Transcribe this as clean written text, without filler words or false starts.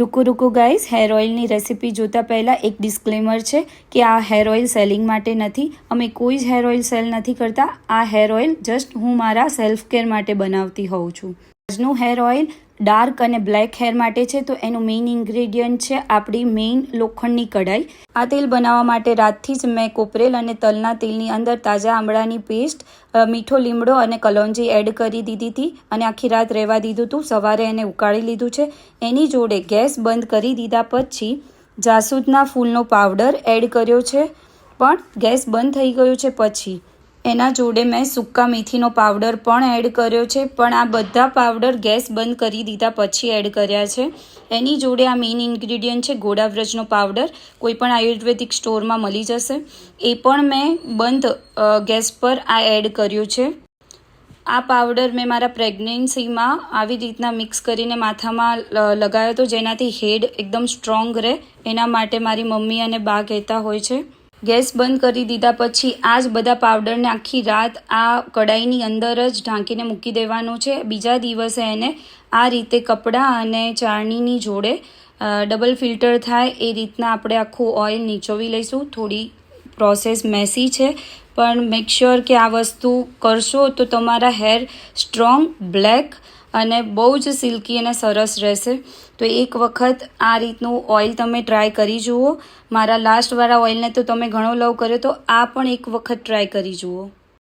રૂકો રૂકો guys, hair ઓઇલની recipe જોતા પહેલાં એક ડિસ્ક્લેમર છે કે આ હેર ઓઇલ સેલિંગ માટે નથી. અમે કોઈ જ હેર ઓઇલ સેલ નથી કરતા. આ હેર ઓઇલ જસ્ટ હું મારા સેલ્ફ કેર માટે બનાવતી હોઉં છું. આજનું હેર ઓઇલ ડાર્ક અને બ્લેક હેર માટે છે, તો એનું મેઇન ઇન્ગ્રેડિયન્ટ છે આપણી મેઇન લોખંડની કઢાઈ. આ તેલ બનાવવા માટે રાતથી જ મેં કોપરેલ અને તલના તેલની અંદર તાજા આમળાની પેસ્ટ, મીઠો લીમડો અને કલોંજી એડ કરી દીધી હતી અને આખી રાત રહેવા દીધું હતું. સવારે એને ઉકાળી લીધું છે. એની જોડે ગેસ બંધ કરી દીધા પછી જાસૂદના ફૂલનો પાવડર એડ કર્યો છે, પણ ગેસ બંધ થઈ ગયો છે પછી એના જોડે મેં સૂકા મેથીનો પાવડર પણ એડ કર્યો છે, પણ આ બધા પાવડર ગેસ બંધ કરી દીધા પછી એડ કર્યા છે. એની જોડે આ મેઇન ઇન્ગ્રેડિયન્ટ છે ગોડાવ્રજનો પાવડર. કોઈ પણ આયુર્વેદિક સ્ટોરમાં મળી જશે. એ પણ મેં બંધ ગેસ પર આ એડ કર્યું છે. આ પાવડર મેં મારા પ્રેગ્નન્સીમાં આવી રીતના મિક્સ કરીને માથામાં લગાવ્યો હતો, જેનાથી હેડ એકદમ સ્ટ્રોંગ રહે. એના માટે મારી મમ્મી અને બા કહેતા હોય છે. ગેસ બંધ કરી દીધા પછી આ જ બધા પાવડરને આખી રાત આ કઢાઈની અંદર જ ઢાંકીને મૂકી દેવાનું છે. બીજા દિવસે એને આ રીતે કપડાં અને ચાળણીની જોડે ડબલ ફિલ્ટર થાય એ રીતના આપણે આખું ઓઇલ નીચોવી લઈશું. થોડી પ્રોસેસ મેસી છે, પણ મેક શ્યોર કે આ વસ્તુ કરશો તો તમારા હેર સ્ટ્રોંગ, બ્લેક અને બહુ જ સિલ્કી અને સરસ રહેશે. તો એક વખત આ રીતનું ઓઇલ તમે ટ્રાય કરી જુઓ. મારા લાસ્ટવાળા ઓઇલને તો તમે ઘણો લવ કર્યો, તો આ પણ એક વખત ટ્રાય કરી જુઓ.